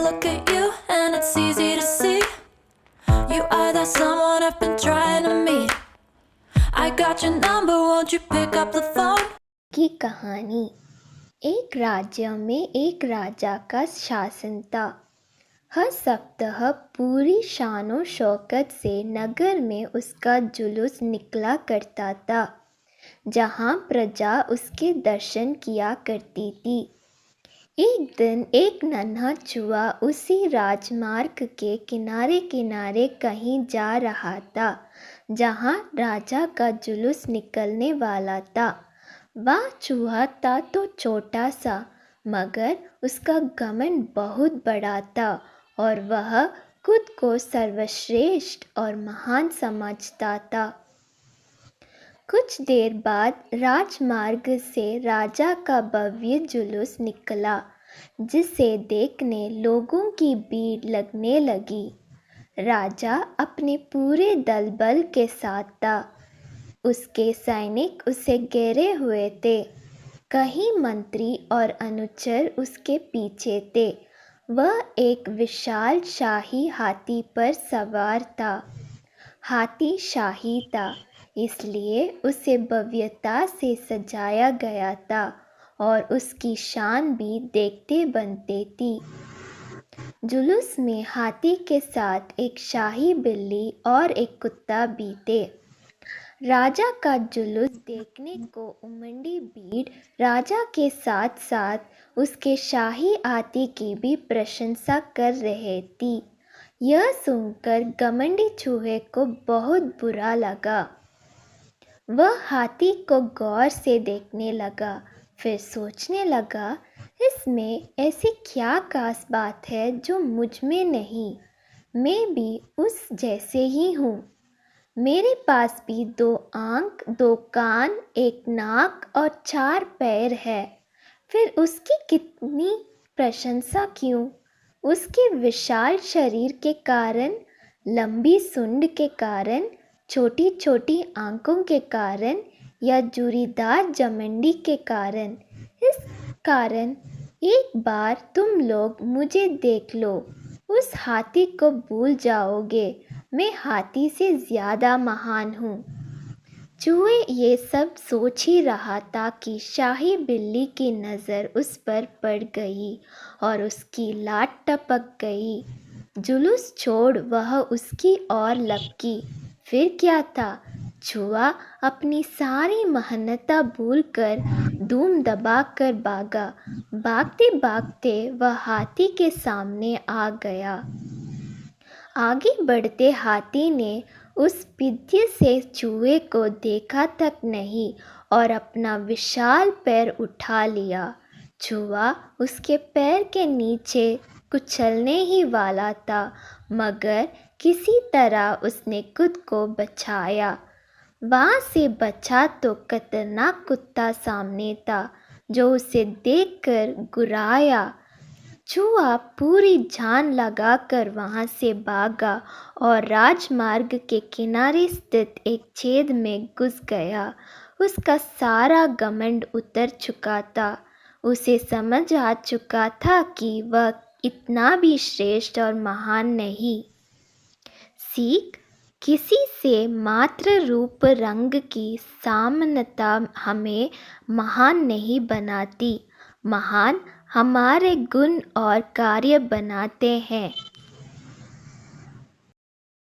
look at you and it's easy to see you are that someone I've been trying to meet. I got your number, won't you pick up the phone? की कहानी। एक राज्य में एक राजा का शासन था। हर सप्ताह पूरी शानो शौकत से नगर में उसका जुलूस निकला करता था, जहाँ प्रजा उसके दर्शन किया करती थी। एक दिन एक नन्हा चूहा उसी राजमार्ग के किनारे किनारे कहीं जा रहा था, जहाँ राजा का जुलूस निकलने वाला था। वह चूहा था तो छोटा सा, मगर उसका घमंड बहुत बड़ा था और वह खुद को सर्वश्रेष्ठ और महान समझता था। कुछ देर बाद राजमार्ग से राजा का भव्य जुलूस निकला, जिसे देखने लोगों की भीड़ लगने लगी। राजा अपने पूरे दल बल के साथ था। उसके सैनिक उसे घेरे हुए थे। कई मंत्री और अनुचर उसके पीछे थे। वह एक विशाल शाही हाथी पर सवार था। हाथी शाही था, इसलिए उसे भव्यता से सजाया गया था और उसकी शान भी देखते बनते थी। जुलूस में हाथी के साथ एक शाही बिल्ली और एक कुत्ता भी थे। राजा का जुलूस देखने को उमड़ी भीड़ राजा के साथ साथ उसके शाही हाथी की भी प्रशंसा कर रहे थी। यह सुनकर घमंडी चूहे को बहुत बुरा लगा। वह हाथी को गौर से देखने लगा, फिर सोचने लगा, इसमें ऐसी क्या खास बात है जो मुझ में नहीं। मैं भी उस जैसे ही हूँ। मेरे पास भी 2 आँख, 2 कान, 1 नाक और 4 पैर है। फिर उसकी कितनी प्रशंसा क्यों? उसके विशाल शरीर के कारण, लंबी सूंड के कारण, छोटी छोटी आंखों के कारण या जूरीदार जमंडी के कारण? इस कारण एक बार तुम लोग मुझे देख लो, उस हाथी को भूल जाओगे। मैं हाथी से ज़्यादा महान हूँ। चूहे ये सब सोच ही रहा था कि शाही बिल्ली की नज़र उस पर पड़ गई और उसकी लात टपक गई। जुलूस छोड़ वह उसकी ओर लपकी। फिर क्या था? चूहा अपनी सारी मेहनत भूलकर धूम दबाकर भागा। भागते भागते वह हाथी के सामने आ गया। आगे बढ़ते हाथी ने उस विद्य से चूहे को देखा तक नहीं और अपना विशाल पैर उठा लिया। चूहा उसके पैर के नीचे कुचलने ही वाला था, मगर किसी तरह उसने खुद को बचाया। वहाँ से बचा तो खतरनाक कुत्ता सामने था, जो उसे देखकर गुर्राया। चूहा पूरी जान लगाकर वहाँ से भागा और राजमार्ग के किनारे स्थित एक छेद में घुस गया। उसका सारा घमंड उतर चुका था। उसे समझ आ चुका था कि वह इतना भी श्रेष्ठ और महान नहीं। सीख: किसी से मात्र रूप रंग की समानता हमें महान नहीं बनाती। महान हमारे गुण और कार्य बनाते हैं।